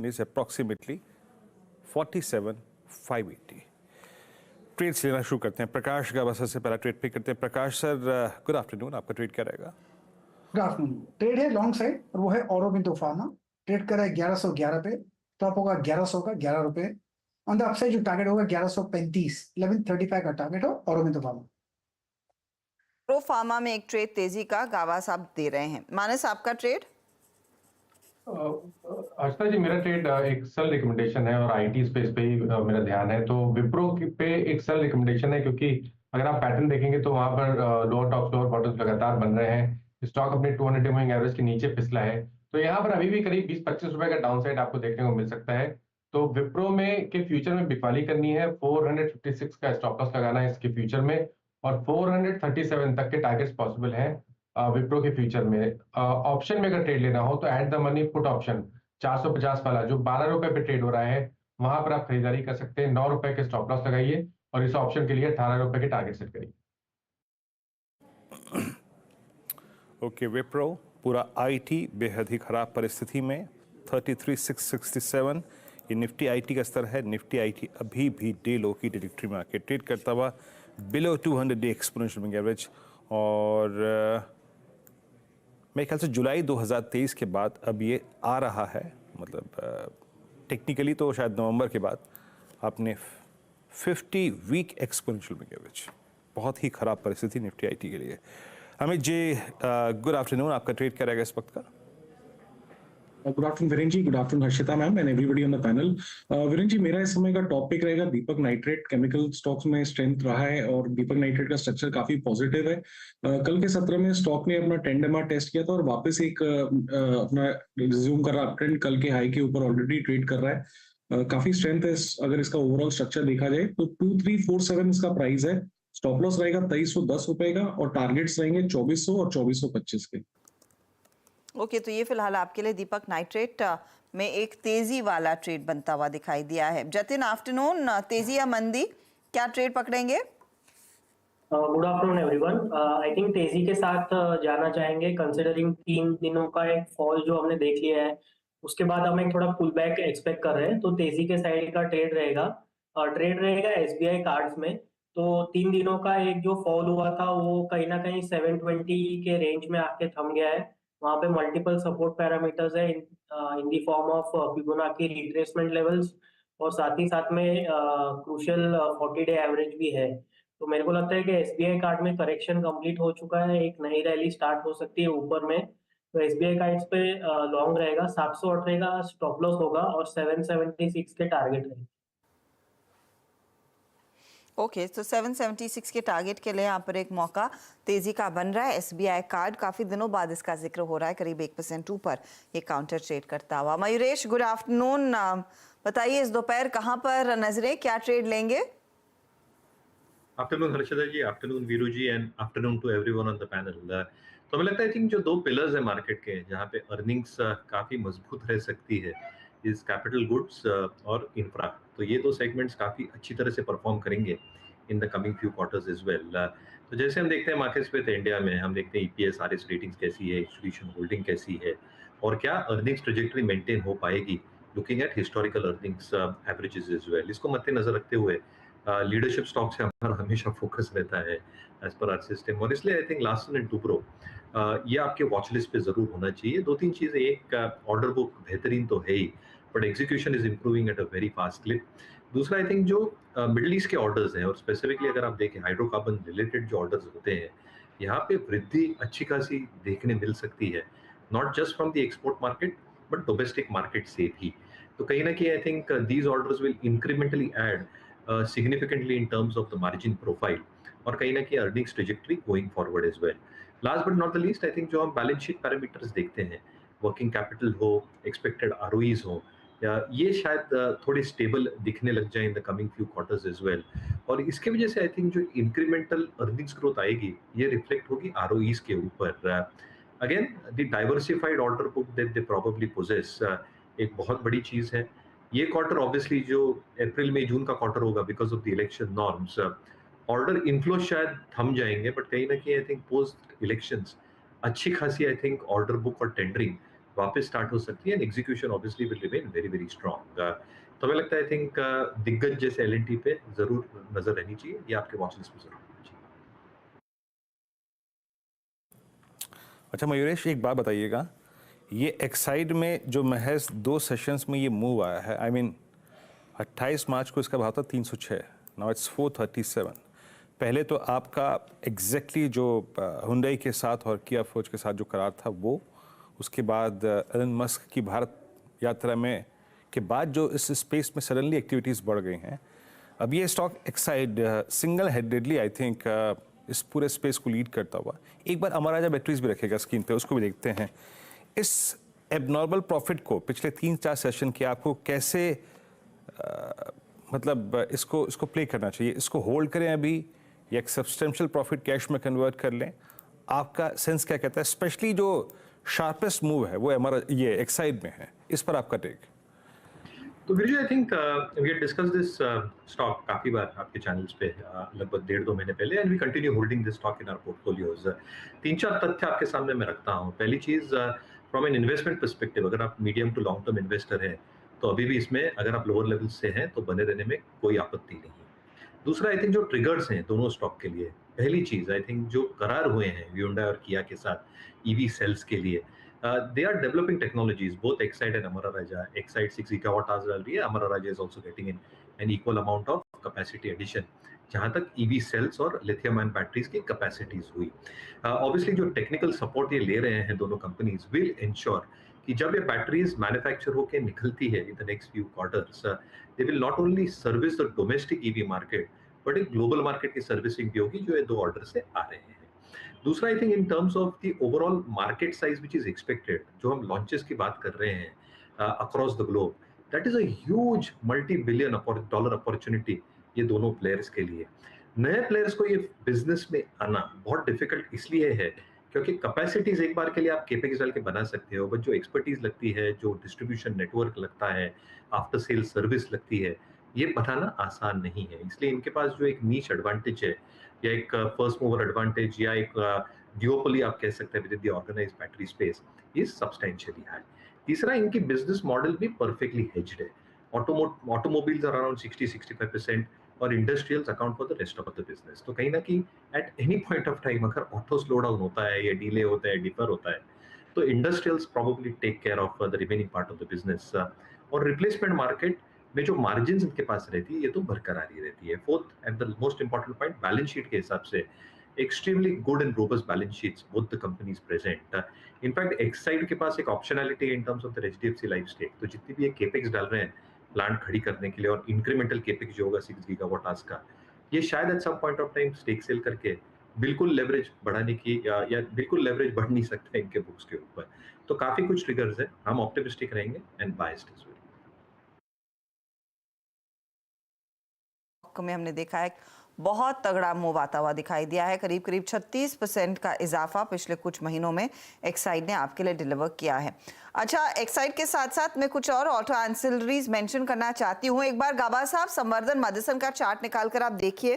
is approximately 47,580. Trades लेना शुरू करते हैं। प्रकाश गावस्कर से पहला ट्रेड पिक करते हैं। प्रकाश सर, गुड आफ्टरनून, आपका ट्रेड क्या रहेगा? Good afternoon. ट्रेड है लॉन्ग साइड और वो है ऑरोबिंदो फार्मा। ट्रेड कर रहा है 1111 पे, टॉप होगा 1100 का 11 रुपए। ऑन द अपसाइड जो टारगेट होगा 1135, 1135 का टारगेट हो ऑरोबिंदो फार्मा। प्रो फार्मा में एक ट्रेड तेजी का गावा साहब दे रहे हैं। मानस, आपका ट्रेड? आस्था जी, मेरा ट्रेड एक सेल रिकमेंडेशन है और आईटी स्पेस पे ही मेरा ध्यान है। तो विप्रो पे एक सेल रिकमेंडेशन है, क्योंकि अगर आप पैटर्न देखेंगे तो वहां पर लोअर टॉप लोअर बॉटम्स लगातार बन रहे हैं। स्टॉक अपने 200 मूविंग एवरेज के नीचे फिसला है, तो यहाँ पर अभी भी करीब 20-25 रुपए का डाउन साइड आपको देखने को मिल सकता है। तो विप्रो में के फ्यूचर में बिकवाली करनी है। 456 का स्टॉप लॉस लगाना है इसके फ्यूचर में, और 437 तक के टारगेट्स पॉसिबल हैं विप्रो के फ्यूचर में। ऑप्शन में अगर ट्रेड लेना हो तो at the money put option 450 वाला जो 12 रुपए पे ट्रेड हो रहा है, वहां पर आप खरीदारी कर सकते हैं। 9 रुपए के स्टॉप लॉस लगाइए और इस ऑप्शन के लिए 18 रुपए के टारगेट सेट करिए। ओके, विप्रो पूरा आईटी बेहद ही खराब परिस्थिति में 33,667 ये निफ्टी आईटी का स्तर है। निफ्टी आईटी अभी भी डे लो की ट्रेजेक्टरी में आके ट्रेड करता हुआ below 200 day exponential moving average, और मेरे ख्याल से जुलाई 2023 के बाद अब ये आ रहा है। मतलब टेक्निकली तो शायद नवंबर के बाद आपने 50 वीक एक्सपोनेंशियल मूविंग एवरेज। बहुत ही खराब परिस्थिति निफ्टी आईटी के लिए। अमित जी, गुड आफ्टरनून, आपका ट्रेड क्या रहेगा इस वक्त का? Good afternoon Viren ji, good afternoon Harshita ma'am and everybody on the panel. Viren ji, मेरा इस समय का टॉप पिक रहेगा दीपक नाइट्रेट। केमिकल स्टॉक्स में स्ट्रेंथ रहा है और दीपक नाइट्रेट का स्ट्रक्चर काफी पॉजिटिव है। कल के सत्र में स्टॉक ने अपना 10 MR टेस्ट किया था और वापस एक अपना रिज्यूम कर रहा अपट्रेंड, कल के हाई के ऊपर ऑलरेडी ट्रेड कर रहा है। काफी स्ट्रेंथ है अगर इसका ओवरऑल स्ट्रक्चर देखा जाए तो। 2347 इसका प्राइस है। स्टॉप लॉस रहेगा 2310 रुपए का और टारगेट्स रहेंगे 2400 और 2425 के। ओके, तो ये फिलहाल आपके लिए दीपक नाइट्रेट में एक तेजी वाला ट्रेड बनता हुआ दिखाई दिया है। जतिन, आफ्टरनून, तेजी या मंदी, क्या ट्रेड पकड़ेंगे? Good afternoon everyone. I think तेजी के साथ जाना चाहेंगे, कंसिडरिंग 3 दिनों का एक फॉल जो हमने देख लिया है, उसके बाद हम एक थोड़ा पुल बैक एक्सपेक्ट कर रहे हैं। तो तेजी के साइड का ट्रेड रहेगा एसबीआई कार्ड्स में। तो 3 दिनों का एक जो फॉल हुआ था वो कहीं ना कहीं 720 के रेंज में आके थम गया है। वहाँ पे मल्टीपल सपोर्ट पैरामीटर्स है in the form of Fibonacci retracement levels, और साथ ही साथ में क्रूशियल 40 डे एवरेज भी है। तो मेरे को लगता है कि एसबीआई कार्ड में करेक्शन कंप्लीट हो चुका है, एक नई रैली स्टार्ट हो सकती है ऊपर में। तो एसबीआई कार्ड्स पे लॉन्ग रहेगा, 718 का स्टॉप लॉस होगा और 776 के टारगेट रहेंगे। ओके, तो 776 के टारगेट के लिए यहाँ पर एक मौका तेजी का बन रहा है। एसबीआई कार्ड काफी दिनों बाद इसका जिक्र हो रहा है, करीब 1% ऊपर ये काउंटर ट्रेड करता हुआ। मयूरेश, गुड आफ्टरनून, बताइए इस दोपहर कहाँ पर नजरें, क्या ट्रेड लेंगे? Afternoon Harshada ji, afternoon Veeru ji and afternoon to everyone on the panel. तो हमें लगता है आई थिंक जो 2 पिलर्स है मार्केट के जहाँ पे अर्निंग्स काफी मजबूत रह सकती है, इज कैपिटल गुड्स और इंफ्रा। तो ये 2 सेगमेंट्स काफी अच्छी तरह से परफॉर्म करेंगे इन the coming few quarters is well. तो जैसे हम देखते हैं मार्केट्स पे इंडिया में, हम देखते हैं ईपीएस आरएस रेटिंग्स कैसी है, इंस्टीट्यूशन होल्डिंग कैसी है, और क्या अर्निंग्स ट्रेजेक्टरी मेंटेन हो पाएगी looking at historical earnings averages is well. इसको मद्देनजर रखते हुए लीडरशिप स्टॉक से हमारा हमेशा फोकस रहता है एज पर आवर सिस्टम, और इसलिए I think Larsen and Toubro ये आपके वॉच लिस्ट पे जरूर होना चाहिए। 2-3 चीजें, एक ऑर्डर बुक बेहतरीन तो है ही, but execution is improving at a very fast clip. दूसरा, आई थिंक जो मिडिल ईस्ट के ऑर्डर्स हैं, और स्पेसिफिकली अगर आप देखें हाइड्रोकार्बन रिलेटेड जो ऑर्डर्स होते हैं, यहाँ पे वृद्धि अच्छी खासी देखने मिल सकती है, not just from the export market but domestic market से भी। तो कहीं ना कहीं I think these orders will incrementally add significantly in terms of the margin profile, और कहीं ना कहीं earnings trajectory going forward as well. Last but not the least, I think जो हम बैलेंस शीट पैरामीटर्स देखते हैं, वर्किंग कैपिटल हो, expected ROEs हो, या ये शायद थोड़े स्टेबल दिखने लग जाए in the coming few quarters as well. और इसके वजह से आई थिंक जो इंक्रीमेंटल अर्निंग्स ग्रोथ आएगी ये रिफ्लेक्ट होगी आरओईज के ऊपर। Again the diversified order book that they probably poses एक बहुत बड़ी चीज है। ये क्वार्टर ऑब्वियसली जो अप्रैल मई जून का क्वार्टर होगा, because of the election norms, order inflow शायद थम जाएंगे, बट कहीं ना कहीं आई थिंक पोस्ट इलेक्शंस अच्छी खासी आई थिंक ऑर्डर बुक और टेंडरिंग वापस स्टार्ट हो सकती है and execution obviously will remain very very strong. तो हमें लगता है आई थिंक दिग्गज जैसे एलएनटी पे जरूर नजर रहनी चाहिए, ये आपके वॉच लिस्ट में जरूर रहनी चाहिए। अच्छा मयूरेश, एक बात बताइएगा, ये एक्साइड में जो महज 2 सेशंस में ये मूव आया है, आई मीन 28 मार्च को इसका भाव था 306, नाउ इट्स 437। पहले तो आपका एग्जैक्टली जो हुंडई के साथ और किया फोर्ज के साथ जो करार था वो, उसके बाद एलन मस्क की भारत यात्रा में के बाद जो इस स्पेस में सडनली एक्टिविटीज़ बढ़ गई हैं। अब ये stock Exide single handedly I think इस पूरे स्पेस को लीड करता हुआ। एक बार अमर राजा बैटरीज भी रखेगा स्क्रीन पे, उसको भी देखते हैं। इस एबनॉर्मल प्रॉफिट को पिछले 3-4 सेशन के आपको कैसे मतलब इसको प्ले करना चाहिए? इसको होल्ड करें अभी या एक सब्सटेंशियल प्रॉफिट कैश में कन्वर्ट कर लें? आपका सेंस क्या कहता है? स्पेशली जो शार्पेस्ट मूव है वो हमारा ये एक्साइड में है, इस पर आपका टेक। तो Veeru, I think we had discuss this stock काफी बार आपके चैनल्स पे लगभग 1.5-2 महीने पहले, and we continue holding this stock in our portfolios. 3-4 तथ्य आपके सामने मैं रखता हूँ। पहली चीज, फ्रॉम एन इन्वेस्टमेंट पर्सपेक्टिव, अगर आप medium to long term investor हैं तो अभी भी इसमें अगर आप लोअर लेवल से हैं तो बने रहने में कोई आपत्ति नहीं है। दूसरा, आई थिंक जो ट्रिगर्स हैं दोनों स्टॉक के लिए, पहली चीज आई थिंक जो करार हुए हैं Hyundai और किया के साथ ईवी सेल्स के लिए, they are developing technologies, both Exide and Amara Raja. Exide 6 gigawatt hours डाल रही है, Amara Raja is also getting in an equal amount of capacity addition, जहां तक EV cells और lithium ion batteries की capacities हुई। Obviously जो technical support ये ले रहे हैं दोनों companies will ensure कि जब ये बैटरीज मैन्युफैक्चर होकर निकलती है in the next few quarters, they will not only service the domestic EV market but एक ग्लोबल मार्केट की सर्विसिंग भी होगी जो ये 2 ऑर्डर से आ रहे हैं। दूसरा, I think in terms of the overall market size which is expected, जो हम लॉन्चेस की बात कर रहे हैं across the globe, that is a huge $multi-billion opportunity ये दोनों प्लेयर्स के लिए। नए प्लेयर्स को ये बिजनेस में आना बहुत डिफिकल्ट इसलिए है क्योंकि कैपेसिटीज एक बार के लिए आप केपेक्स डाल के बना सकते हो, बट जो एक्सपर्टीज लगती है, जो डिस्ट्रीब्यूशन नेटवर्क लगता है, आफ्टर सेल सर्विस लगती है, ये बनाना आसान नहीं है। इसलिए इनके पास जो एक नीच एडवांटेज है या एक फर्स्ट मूवर एडवांटेज या एक ड्यूओपोली आप कह सकते हैं with the organised battery space, is substantially high. तीसरा, इनकी बिजनेस मॉडल भी परफेक्टली हेज्ड है। ऑटोमोबाइल्स आर अराउंड 60-65% और industrials account for the rest of the business. तो कहीं ना कहीं at any point of time अगर ऑटो स्लो डाउन होता है या डिले होता है, डिफर होता है, तो industrials probably take care of the remaining part of the business. और रिप्लेसमेंट मार्केट में जो मार्जिन इनके पास रहती है ये तो बरकरार ही रहती है। Fourth and the most important point, balance sheet के हिसाब से extremely good and robust balance sheets both the companies present. In fact Exide के पास एक optionality in terms of the HDFC life stake, तो जितनी भी ये केपेक्स डाल रहे हैं प्लांट खड़ी करने के लिए और इंक्रीमेंटल केपेक्स जो होगा 6 गीगावाट आवर्स का, ये शायद at some point of time stake sale करके बिल्कुल लेवरेज बढ़ाने की या बिल्कुल लेवरेज बढ़ नहीं सकता इनके बुक्स के ऊपर। तो काफी कुछ ट्रिगर्स है, हम ऑप्टिमिस्टिक रहेंगे एंड बायस्ड एज वेल। में हमने देखा है बहुत तगड़ा मूव आता हुआ दिखाई दिया है। करीब 36% का इजाफा पिछले कुछ महीनों में एक्साइड ने आपके लिए डिलीवर किया है। अच्छा, एक्साइड के साथ साथ मैं कुछ और ऑटो एंसिलरीज मेंशन करना चाहती हूँ। एक बार गाबा साहब, संवर्धन मदरसन का चार्ट निकाल कर आप देखिए